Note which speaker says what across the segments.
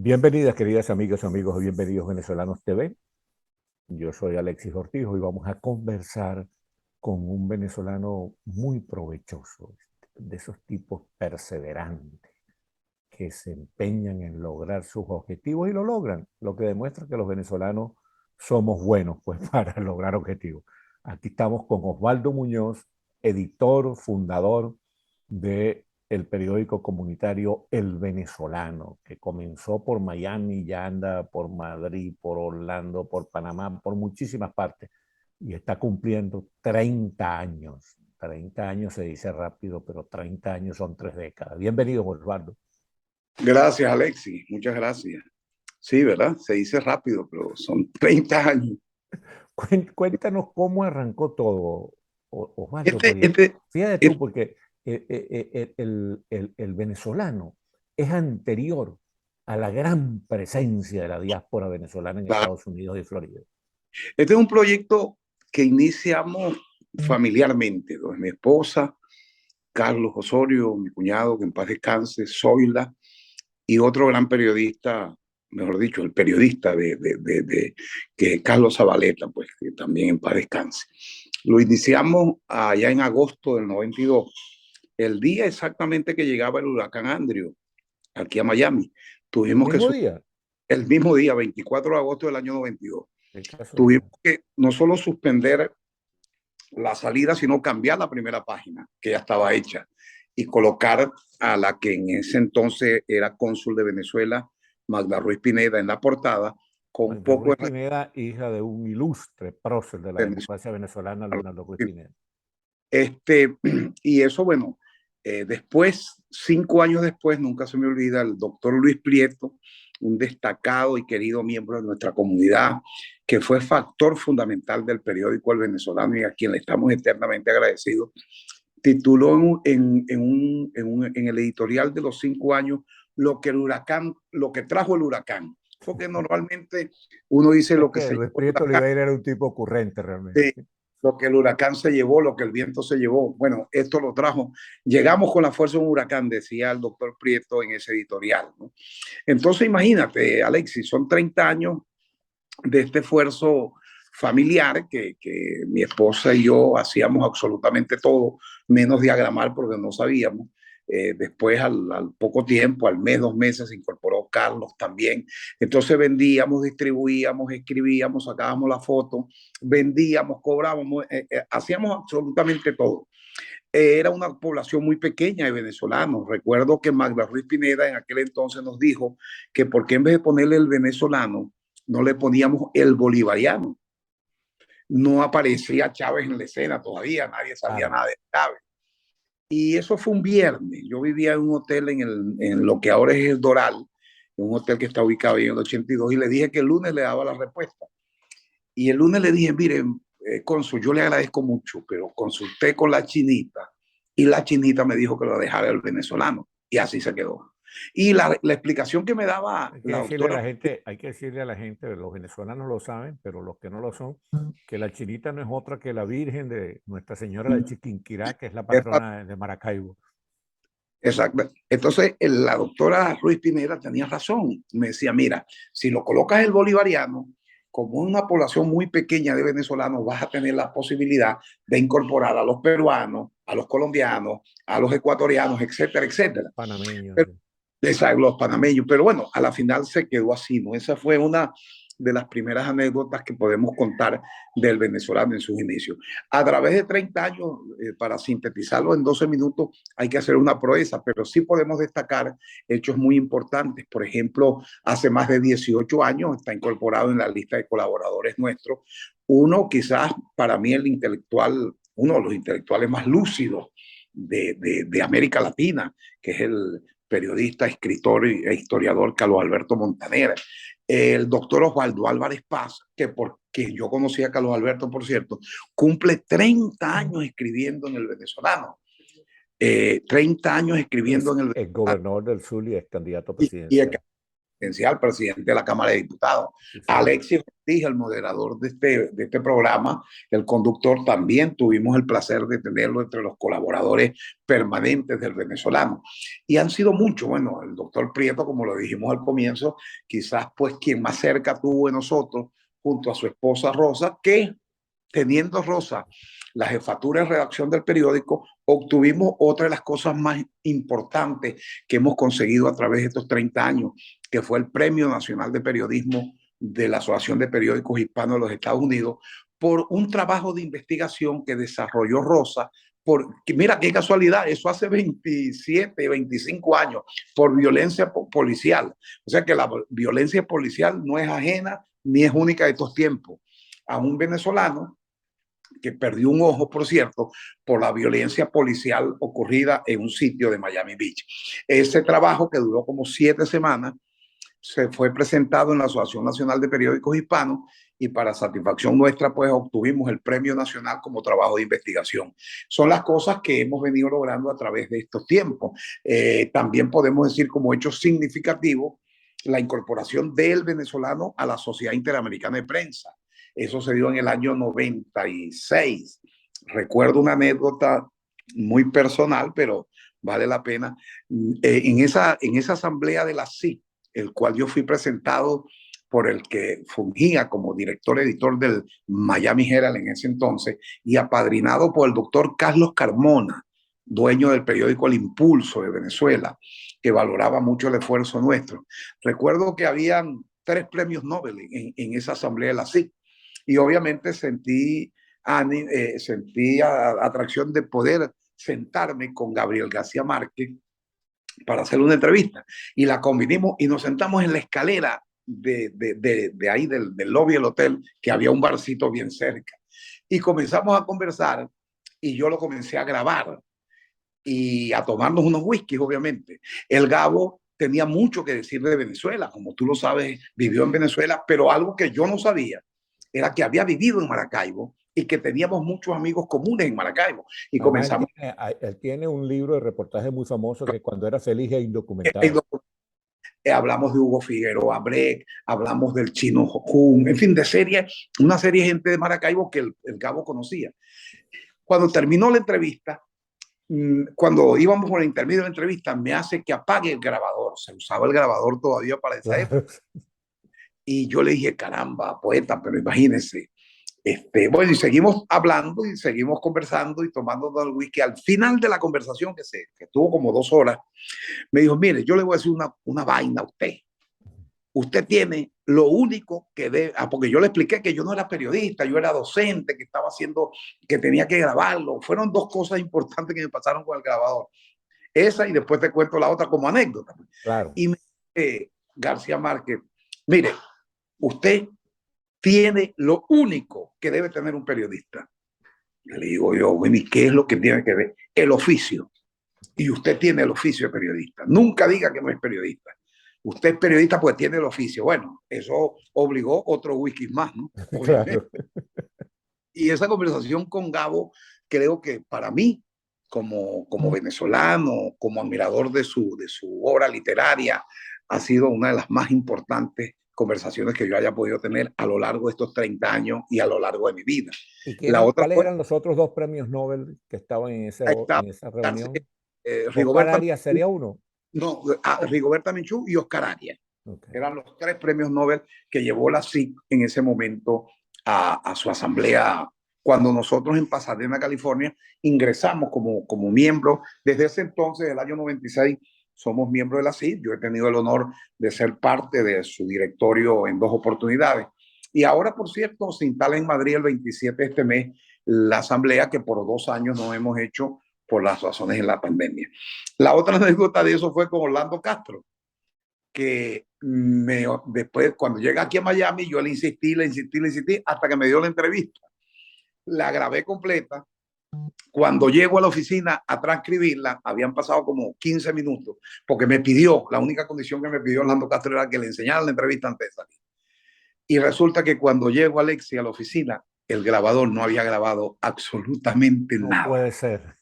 Speaker 1: Bienvenidas, queridas amigas, amigos, bienvenidos Venezolanos TV. Yo soy Alexis Ortiz. Hoy vamos a conversar con un venezolano muy provechoso, de esos tipos perseverantes que se empeñan en lograr sus objetivos y lo logran, lo que demuestra que los venezolanos somos buenos pues para lograr objetivos. Aquí estamos con Osvaldo Muñoz, editor, fundador de el periódico comunitario El Venezolano, que comenzó por Miami, ya anda por Madrid, por Orlando, por Panamá, por muchísimas partes, y está cumpliendo 30 años. 30 años se dice rápido, pero 30 años son 3 décadas. Bienvenido, Osvaldo.
Speaker 2: Gracias, Alexis. Muchas gracias. Sí, ¿verdad? Se dice rápido, pero son 30 años.
Speaker 1: Cuéntanos cómo arrancó todo, Osvaldo,
Speaker 2: Este,
Speaker 1: porque
Speaker 2: este,
Speaker 1: fíjate tú,
Speaker 2: este-
Speaker 1: porque el venezolano es anterior a la gran presencia de la diáspora venezolana en
Speaker 2: claro,
Speaker 1: Estados Unidos y Florida.
Speaker 2: este es un proyecto que iniciamos familiarmente. Entonces, mi esposa, Carlos Osorio, mi cuñado, que en paz descanse, Zoila, y otro gran periodista, mejor dicho, el periodista que es Carlos Zabaleta, pues que también en paz descanse. Lo iniciamos allá en agosto del 92, el día exactamente que llegaba el huracán Andrew aquí a Miami.
Speaker 1: El
Speaker 2: Tuvimos que,
Speaker 1: mismo día,
Speaker 2: el mismo día, 24 de agosto del año 92,
Speaker 1: qué
Speaker 2: tuvimos
Speaker 1: casualidad.
Speaker 2: que no solo suspender la salida, sino cambiar la primera página, que ya estaba hecha, y colocar a la que en ese entonces era cónsul de Venezuela, Magda Ruiz Pineda, en la portada, con un
Speaker 1: Magda
Speaker 2: poco
Speaker 1: Ruiz
Speaker 2: de
Speaker 1: Pineda, hija de un ilustre prócer de la
Speaker 2: Venezuela.
Speaker 1: democracia venezolana, Leonardo Ruiz Pineda.
Speaker 2: Este, y eso, bueno, después, 5 años después, nunca se me olvida, el doctor Luis Prieto, un destacado y querido miembro de nuestra comunidad, que fue factor fundamental del periódico El Venezolano y a quien le estamos eternamente agradecidos, tituló en el editorial de los 5 años lo que el huracán, lo que trajo el huracán. Porque normalmente uno dice
Speaker 1: Es
Speaker 2: lo que
Speaker 1: que
Speaker 2: se
Speaker 1: Luis
Speaker 2: llevó el
Speaker 1: Prieto
Speaker 2: huracán,
Speaker 1: Oliveira era un tipo ocurrente realmente.
Speaker 2: lo que el huracán se llevó, lo que el viento se llevó. Bueno, esto lo trajo. Llegamos con la fuerza de un huracán, decía el doctor Prieto en ese editorial, ¿no? Entonces, imagínate, Alexis, son 30 años de este esfuerzo familiar que mi esposa y yo hacíamos absolutamente todo, menos diagramar porque no sabíamos. Después, al poco tiempo, al mes, 2 meses, se incorporó Carlos también. Entonces vendíamos, distribuíamos, escribíamos, sacábamos la foto, vendíamos, cobrábamos, hacíamos absolutamente todo. Era una población muy pequeña de venezolanos. Recuerdo que Magda Ruiz Pineda en aquel entonces nos dijo que por qué en vez de ponerle el venezolano, no le poníamos el bolivariano. No aparecía Chávez en la escena todavía, nadie sabía
Speaker 1: Claro.
Speaker 2: nada de Chávez. Y eso fue un viernes. Yo vivía en un hotel en lo que ahora es el Doral, un hotel que está ubicado ahí en el 82, y le dije que el lunes le daba la respuesta. Y el lunes le dije, mire, cónsul, yo le agradezco mucho, pero consulté con la chinita y la chinita me dijo que lo dejara el venezolano. Y así se quedó. Y la explicación que me daba
Speaker 1: Hay que
Speaker 2: la
Speaker 1: decirle a
Speaker 2: doctora,
Speaker 1: la gente, hay que decirle a la gente, los venezolanos lo saben, pero los que no lo son, que la chinita no es otra que la Virgen de Nuestra Señora de Chiquinquirá, que es la patrona de Maracaibo.
Speaker 2: exacto. Entonces, la doctora Ruiz Pineda tenía razón. Me decía, mira, si lo colocas el bolivariano, como una población muy pequeña de venezolanos, vas a tener la posibilidad de incorporar a los peruanos, a los colombianos, a los ecuatorianos, etcétera, etcétera.
Speaker 1: Panameños.
Speaker 2: Pero, exacto, los panameños. Pero bueno, a la final se quedó así, ¿no? Esa fue una de las primeras anécdotas que podemos contar del venezolano en sus inicios. A través de 30 años, para sintetizarlo en 12 minutos, hay que hacer una proeza, pero sí podemos destacar hechos muy importantes. Por ejemplo, hace más de 18 años está incorporado en la lista de colaboradores nuestros. Uno, quizás para mí, el intelectual, uno de los intelectuales más lúcidos de América Latina, que es el periodista, escritor e historiador Carlos Alberto Montaner. El doctor Osvaldo Álvarez Paz, porque yo conocí a Carlos Alberto, por cierto, cumple 30 años escribiendo en el venezolano. 30 años escribiendo
Speaker 1: Es
Speaker 2: en el
Speaker 1: el
Speaker 2: venezolano.
Speaker 1: gobernador del Zulia, es candidato
Speaker 2: Y, y,
Speaker 1: presidencial.
Speaker 2: presidencial, presidente de la Cámara de Diputados.
Speaker 1: Sí, señor.
Speaker 2: Alexis Ortiz, el moderador de este programa, el conductor, también tuvimos el placer de tenerlo entre los colaboradores permanentes del venezolano. Y han sido muchos. Bueno, el doctor Prieto, como lo dijimos al comienzo, quizás pues quien más cerca tuvo de nosotros, junto a su esposa Rosa, que teniendo Rosa la jefatura de redacción del periódico, obtuvimos otra de las cosas más importantes que hemos conseguido a través de estos 30 años, que fue el Premio Nacional de Periodismo de la Asociación de Periódicos Hispanos de los Estados Unidos, por un trabajo de investigación que desarrolló Rosa. Mira qué casualidad, eso hace 27, 25 años, por violencia policial. O sea que la violencia policial no es ajena ni es única de estos tiempos. A un venezolano que perdió un ojo, por cierto, por la violencia policial ocurrida en un sitio de Miami Beach. Ese trabajo, que duró como 7 semanas, se fue presentado en la Asociación Nacional de Periódicos Hispanos y para satisfacción nuestra, pues obtuvimos el Premio Nacional como trabajo de investigación. Son las cosas que hemos venido logrando a través de estos tiempos. También podemos decir como hecho significativo la incorporación del venezolano a la Sociedad Interamericana de Prensa. Eso se dio en el año 96. Recuerdo una anécdota muy personal, pero vale la pena. En esa asamblea de la CIC, el cual yo fui presentado por el que fungía como director editor del Miami Herald en ese entonces y apadrinado por el doctor Carlos Carmona, dueño del periódico El Impulso de Venezuela, que valoraba mucho el esfuerzo nuestro. Recuerdo que habían 3 premios Nobel en esa asamblea de la CIC y obviamente sentí atracción de poder sentarme con Gabriel García Márquez para hacer una entrevista. Y la combinamos y nos sentamos en la escalera de ahí, del lobby del hotel, que había un barcito bien cerca. Y comenzamos a conversar y yo lo comencé a grabar y a tomarnos unos whiskies, obviamente. El Gabo tenía mucho que decir de Venezuela, como tú lo sabes, vivió en Venezuela, pero algo que yo no sabía era que había vivido en Maracaibo y que teníamos muchos amigos comunes en Maracaibo. Y
Speaker 1: Además,
Speaker 2: comenzamos.
Speaker 1: él tiene un libro de reportaje muy famoso que Cuando era feliz e indocumentado.
Speaker 2: Hablamos de Hugo Figueroa Breck, hablamos del Chino Jun, en fin, de series, una serie de gente de Maracaibo que el Gabo conocía. Cuando terminó la entrevista, cuando íbamos por el intermedio de la entrevista, me hace que apague el grabador. Se usaba el grabador todavía para esa época. Y yo le dije, caramba, poeta, pero imagínense. Bueno, y seguimos hablando y seguimos conversando y tomando el whisky. Al final de la conversación, que tuvo como 2 horas, me dijo, mire, yo le voy a decir una vaina a usted. Usted tiene lo único que debe, porque yo le expliqué que yo no era periodista, yo era docente, que estaba haciendo, que tenía que grabarlo. Fueron 2 cosas importantes que me pasaron con el grabador. Esa y después te cuento la otra como anécdota.
Speaker 1: Claro.
Speaker 2: Y me dice García Márquez, mire, usted tiene lo único que debe tener un periodista. Le digo yo, bueno, ¿y qué es lo que tiene que ver? El oficio. Y usted tiene el oficio de periodista. Nunca diga que no es periodista. Usted es periodista pues tiene el oficio. Bueno, eso obligó otro whisky más, ¿no?
Speaker 1: Claro.
Speaker 2: Y esa conversación con Gabo, creo que para mí, como venezolano, como admirador de su obra literaria, ha sido una de las más importantes conversaciones que yo haya podido tener a lo largo de estos 30 años y a lo largo de mi vida.
Speaker 1: ¿Y
Speaker 2: La otra
Speaker 1: cuáles
Speaker 2: fue,
Speaker 1: eran los otros 2 premios Nobel que estaban en
Speaker 2: está,
Speaker 1: esa reunión? ¿Oscar
Speaker 2: Rigoberta,
Speaker 1: Arias sería uno?
Speaker 2: no, Rigoberta Menchú y Oscar Arias.
Speaker 1: Okay.
Speaker 2: Eran los 3 premios Nobel que llevó la CIC en ese momento a su asamblea, cuando nosotros en Pasadena, California, ingresamos como miembro. Desde ese entonces, el año 96, somos miembros de la CIC. Yo he tenido el honor de ser parte de su directorio en 2 oportunidades. Y ahora, por cierto, se instala en Madrid el 27 de este mes la asamblea que por 2 años no hemos hecho por las razones de la pandemia. La otra anécdota de eso fue con Orlando Castro, que después, cuando llega aquí a Miami, yo le insistí, hasta que me dio la entrevista. La grabé completa. Cuando llego a la oficina a transcribirla, habían pasado como 15 minutos, porque me pidió, la única condición que me pidió Orlando Castro era que le enseñara la entrevista antes de salir. Y resulta que cuando llego Alexi a la oficina, el grabador no había grabado absolutamente
Speaker 1: No
Speaker 2: nada.
Speaker 1: puede ser.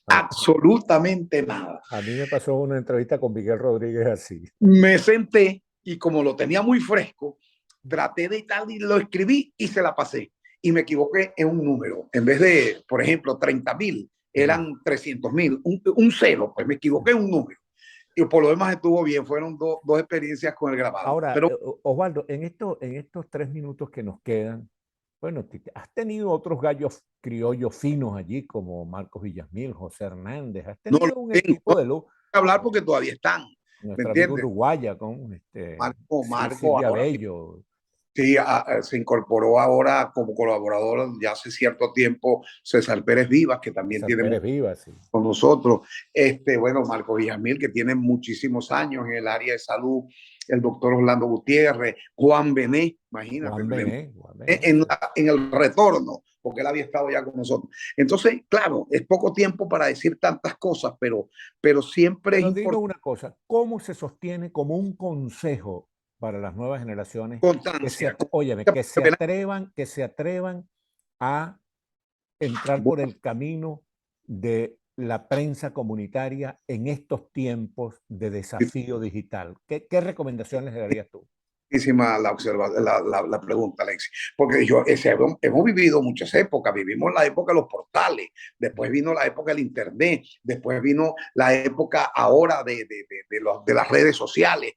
Speaker 2: absolutamente nada.
Speaker 1: A mí me pasó una entrevista con Miguel Rodríguez así.
Speaker 2: Me senté y como lo tenía muy fresco, traté de tal y lo escribí y se la pasé. Y me equivoqué en un número. En vez de, por ejemplo, 30.000, eran 300.000. Un cero, pues me equivoqué en un número. Y por lo demás estuvo bien. Fueron dos experiencias con el grabado.
Speaker 1: Ahora,
Speaker 2: Pero
Speaker 1: Osvaldo, en estos 3 minutos que nos quedan, bueno, has tenido otros gallos criollos finos allí, como Marcos Villasmil, José Hernández, has
Speaker 2: no lo
Speaker 1: tenido un
Speaker 2: tengo.
Speaker 1: equipo de luz.
Speaker 2: No hablar porque todavía están. ¿Me
Speaker 1: Nuestro amigo
Speaker 2: entiendes?
Speaker 1: Uruguaya con
Speaker 2: Marco,
Speaker 1: Silvia
Speaker 2: ahora
Speaker 1: Bello,
Speaker 2: sí, se incorporó ahora como colaborador ya hace cierto tiempo César Pérez Vivas, que también
Speaker 1: César
Speaker 2: tiene
Speaker 1: Pérez Vivas, sí.
Speaker 2: con nosotros. Bueno, Marco Villamil, que tiene muchísimos años en el área de salud, el doctor Orlando Gutiérrez, Juan Bené, imagínate,
Speaker 1: Juan Bené, sí.
Speaker 2: en el retorno, porque él había estado ya con nosotros. Entonces, claro, es poco tiempo para decir tantas cosas, pero siempre es
Speaker 1: Pero dinos
Speaker 2: importante
Speaker 1: una cosa, ¿cómo se sostiene como un consejo para las nuevas generaciones
Speaker 2: constancia.
Speaker 1: óyeme, que se atrevan a entrar por el camino de la prensa comunitaria en estos tiempos de desafío digital? ¿Qué recomendaciones le darías tú?
Speaker 2: La pregunta, Alexis, porque hemos vivido muchas épocas, vivimos la época de los portales, después vino la época del internet, después vino la época ahora de las redes sociales.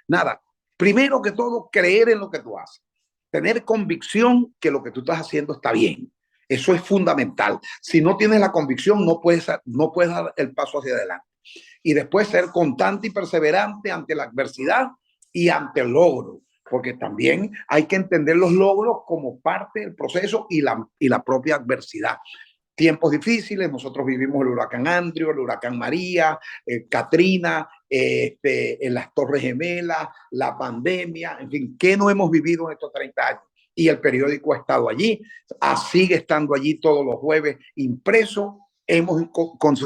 Speaker 2: Nada, primero que todo, creer en lo que tú haces, tener convicción que lo que tú estás haciendo está bien. Eso es fundamental. Si no tienes la convicción, no puedes dar el paso hacia adelante. Y después ser constante y perseverante ante la adversidad y ante el logro, porque también hay que entender los logros como parte del proceso y la propia adversidad. Tiempos difíciles, nosotros vivimos el huracán Andrew, el huracán María, Katrina, en las Torres Gemelas, la pandemia, en fin, ¿qué no hemos vivido en estos 30 años? Y el periódico ha estado allí, sigue estando allí todos los jueves impreso. Hemos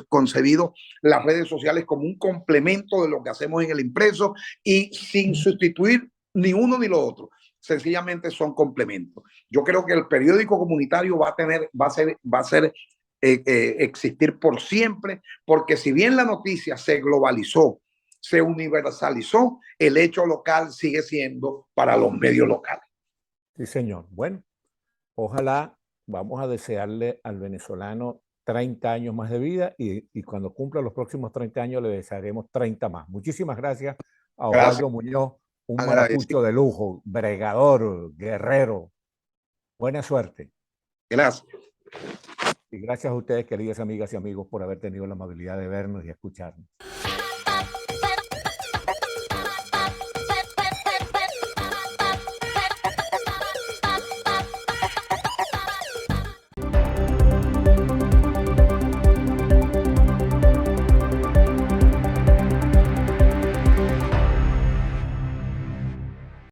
Speaker 2: concebido las redes sociales como un complemento de lo que hacemos en el impreso y sin sustituir ni uno ni lo otro. Sencillamente son complementos. Yo creo que el periódico comunitario va a ser existir por siempre, porque si bien la noticia se globalizó, se universalizó, el hecho local sigue siendo para los medios locales.
Speaker 1: Sí, señor. Bueno, ojalá vamos a desearle al venezolano 30 años más de vida y cuando cumpla los próximos 30 años le desearemos 30 más. Muchísimas gracias a
Speaker 2: Gracias.
Speaker 1: Osvaldo Muñoz, un
Speaker 2: Agradecido.
Speaker 1: maracucho de lujo, bregador, guerrero. Buena suerte.
Speaker 2: Gracias.
Speaker 1: Y gracias a ustedes, queridas amigas y amigos, por haber tenido la amabilidad de vernos y escucharnos.